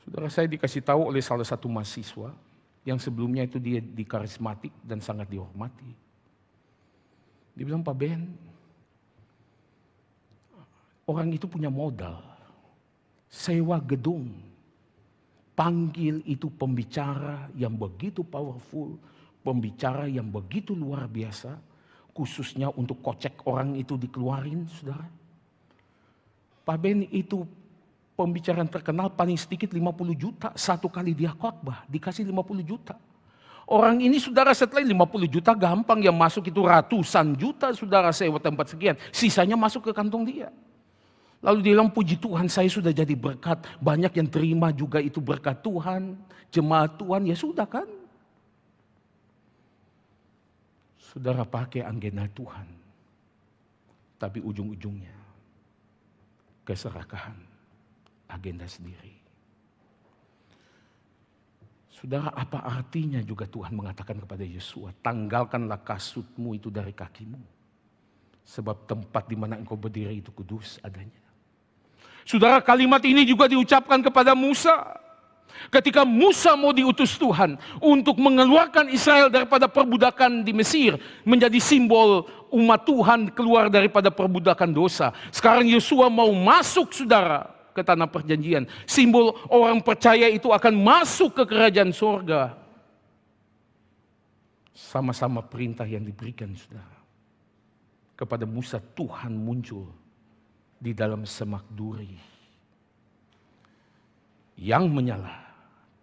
Saudara, saya dikasih tahu oleh salah satu mahasiswa yang sebelumnya itu dia di karismatik dan sangat dihormati. Dia bilang, Pak Ben, orang itu punya modal, sewa gedung, panggil itu pembicara yang begitu powerful, pembicara yang begitu luar biasa, khususnya untuk kocek orang itu dikeluarin, saudara. Pak Ben itu pembicaraan terkenal paling sedikit 50 juta, satu kali dia khotbah, dikasih 50 juta. Orang ini, saudara, setelah 50 juta gampang, yang masuk itu ratusan juta, saudara, sewa tempat sekian, sisanya masuk ke kantong dia. Lalu dia bilang, puji Tuhan saya sudah jadi berkat. Banyak yang terima juga itu berkat Tuhan. Jemaat Tuhan, ya sudah kan. Saudara, pakai agenda Tuhan. Tapi ujung-ujungnya keserakahan agenda sendiri. Saudara, apa artinya juga Tuhan mengatakan kepada Yosua, tanggalkanlah kasutmu itu dari kakimu. Sebab tempat di mana engkau berdiri itu kudus adanya. Saudara, kalimat ini juga diucapkan kepada Musa. Ketika Musa mau diutus Tuhan untuk mengeluarkan Israel daripada perbudakan di Mesir, menjadi simbol umat Tuhan keluar daripada perbudakan dosa. Sekarang Yosua mau masuk, saudara, ke tanah perjanjian. Simbol orang percaya itu akan masuk ke kerajaan surga. Sama-sama perintah yang diberikan, saudara. Kepada Musa, Tuhan muncul di dalam semak duri yang menyala,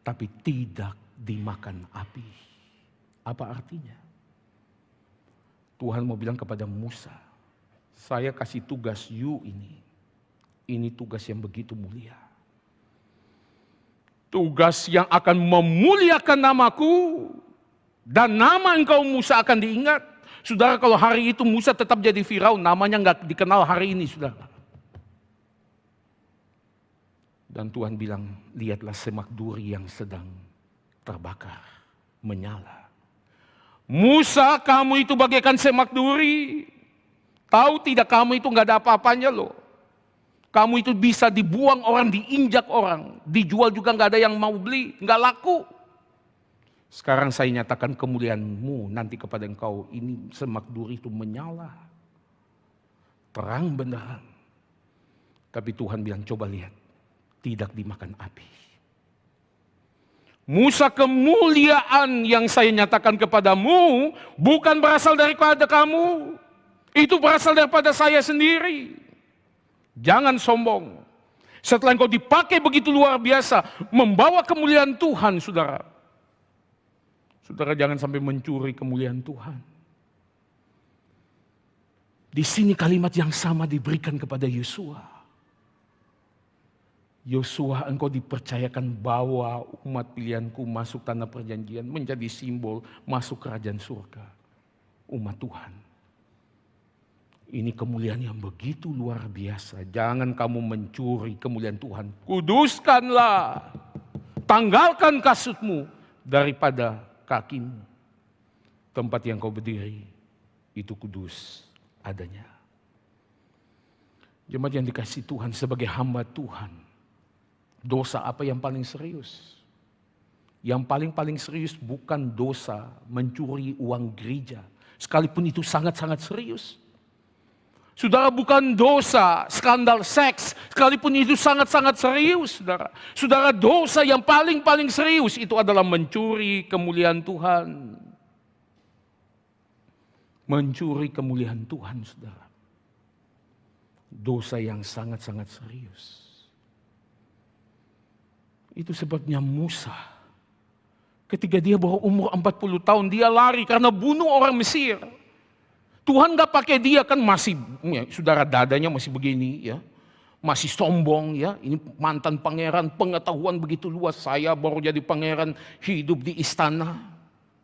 tapi tidak dimakan api. Apa artinya? Tuhan mau bilang kepada Musa, saya kasih tugas you ini. Ini tugas yang begitu mulia. Tugas yang akan memuliakan namaku. Dan nama engkau Musa akan diingat. Saudara, kalau hari itu Musa tetap jadi Firaun, namanya nggak dikenal hari ini, saudara. Dan Tuhan bilang, lihatlah semak duri yang sedang terbakar, menyala. Musa, kamu itu bagaikan semak duri. Tahu tidak, kamu itu nggak ada apa-apanya loh. Kamu itu bisa dibuang orang, diinjak orang. Dijual juga nggak ada yang mau beli, nggak laku. Sekarang saya nyatakan kemuliaanmu nanti kepada engkau. Ini semak duri itu menyala. Terang benderang. Tapi Tuhan bilang, coba lihat. Tidak dimakan api. Musa, kemuliaan yang saya nyatakan kepadamu bukan berasal daripada kamu. Itu berasal daripada saya sendiri. Jangan sombong. Setelah engkau dipakai begitu luar biasa, membawa kemuliaan Tuhan, saudara. Saudara, jangan sampai mencuri kemuliaan Tuhan. Di sini kalimat yang sama diberikan kepada Yosua. Yosua, engkau dipercayakan bawa umat pilihanku masuk tanah perjanjian, menjadi simbol masuk kerajaan surga. Umat Tuhan. Ini kemuliaan yang begitu luar biasa. Jangan kamu mencuri kemuliaan Tuhan. Kuduskanlah. Tanggalkan kasutmu daripada kakimu. Tempat yang kau berdiri itu kudus adanya. Jemaat yang dikasihi Tuhan, sebagai hamba Tuhan, dosa apa yang paling serius? Yang paling serius bukan dosa mencuri uang gereja. Sekalipun itu sangat-sangat serius. Saudara, bukan dosa skandal seks. Sekalipun itu sangat-sangat serius, saudara. Saudara, dosa yang paling serius itu adalah mencuri kemuliaan Tuhan. Mencuri kemuliaan Tuhan, saudara. Dosa yang sangat-sangat serius. Itu sebabnya Musa, ketika dia baru umur 40 tahun, dia lari karena bunuh orang Mesir. Tuhan gak pakai dia, kan masih, ya, saudara, dadanya masih begini, ya, masih sombong, ya. Ini mantan pangeran, pengetahuan begitu luas. Saya baru jadi pangeran, hidup di istana.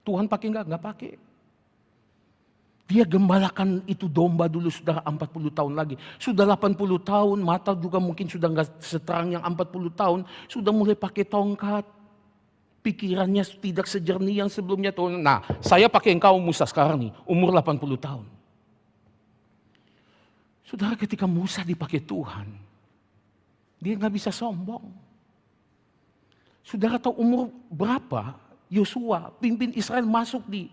Tuhan pakai nggak pakai. Dia gembalakan itu domba dulu, sudah 40 tahun lagi. Sudah 80 tahun, mata juga mungkin sudah nggak seterang yang 40 tahun. Sudah mulai pakai tongkat. Pikirannya tidak sejernih yang sebelumnya. Nah, saya pakai engkau Musa sekarang nih, umur 80 tahun. Saudara, ketika Musa dipakai Tuhan, dia nggak bisa sombong. Saudara tahu umur berapa Yosua pimpin Israel masuk di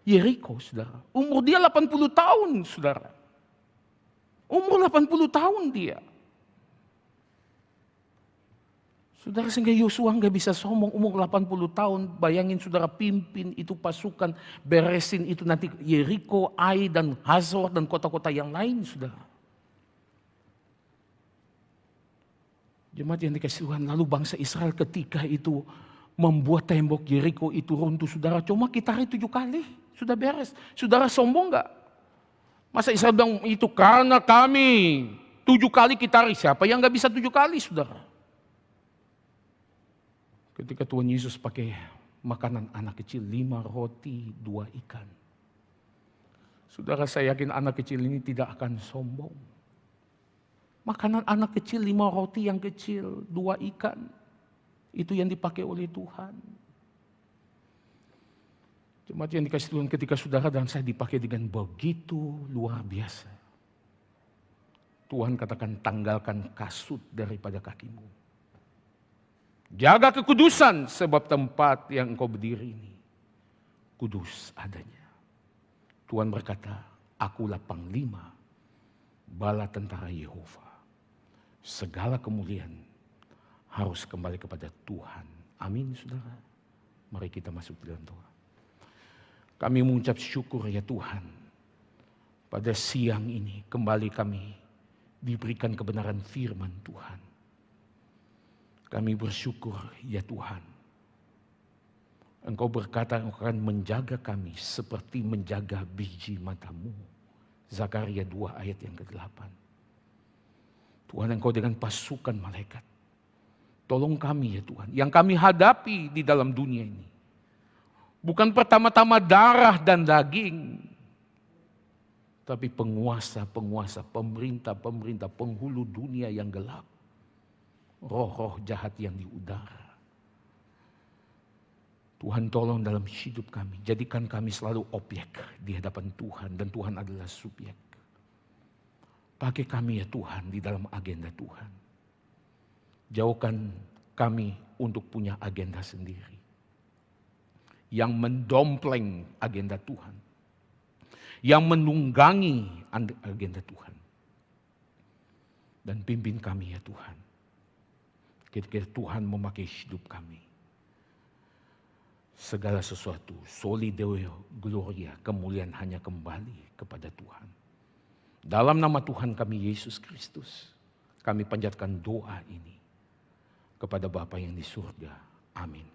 Yeriko, saudara. Umur dia 80 tahun, saudara. Umur 80 tahun dia. Saudara, sehingga Yosua nggak bisa sombong umur 80 tahun. Bayangin saudara, pimpin itu pasukan, beresin itu nanti Yeriko, Ai, dan Hazor, dan kota-kota yang lain, saudara. Jemaat yang dikasihi Tuhan, lalu bangsa Israel ketika itu membuat tembok Yeriko itu runtuh, saudara. Cuma kitari 7 kali, sudah beres. Saudara, sombong nggak? Masa Israel bilang itu karena kami 7 kali kitari, siapa yang nggak bisa 7 kali, saudara? Ketika Tuhan Yesus pakai makanan anak kecil, 5 roti, 2 ikan. Saudara, saya yakin anak kecil ini tidak akan sombong. Makanan anak kecil, 5 roti yang kecil, 2 ikan. Itu yang dipakai oleh Tuhan. Jemaat yang dikasih Tuhan, ketika saudara dan saya dipakai dengan begitu luar biasa, Tuhan katakan tanggalkan kasut daripada kakimu. Jaga kekudusan sebab tempat yang engkau berdiri ini kudus adanya. Tuhan berkata, akulah panglima bala tentara Yehova. Segala kemuliaan harus kembali kepada Tuhan. Amin saudara. Mari kita masuk dalam doa. Kami mengucap syukur ya Tuhan. Pada siang ini kembali kami diberikan kebenaran firman Tuhan. Kami bersyukur ya Tuhan. Engkau berkata engkau akan menjaga kami seperti menjaga biji matamu. Zakaria 2 ayat yang ke-8. Tuhan, engkau dengan pasukan malaikat. Tolong kami ya Tuhan. Yang kami hadapi di dalam dunia ini. Bukan pertama-tama darah dan daging. Tapi penguasa-penguasa, pemerintah-pemerintah, penghulu dunia yang gelap. Roh-roh jahat yang di udara. Tuhan tolong dalam hidup kami. Jadikan kami selalu objek di hadapan Tuhan. Dan Tuhan adalah subjek. Pakai kami ya Tuhan di dalam agenda Tuhan. Jauhkan kami untuk punya agenda sendiri. Yang mendompleng agenda Tuhan. Yang menunggangi agenda Tuhan. Dan pimpin kami ya Tuhan. Ketika Tuhan memakai hidup kami. Segala sesuatu, soli deo gloria, kemuliaan hanya kembali kepada Tuhan. Dalam nama Tuhan kami Yesus Kristus, kami panjatkan doa ini kepada Bapa yang di surga. Amin.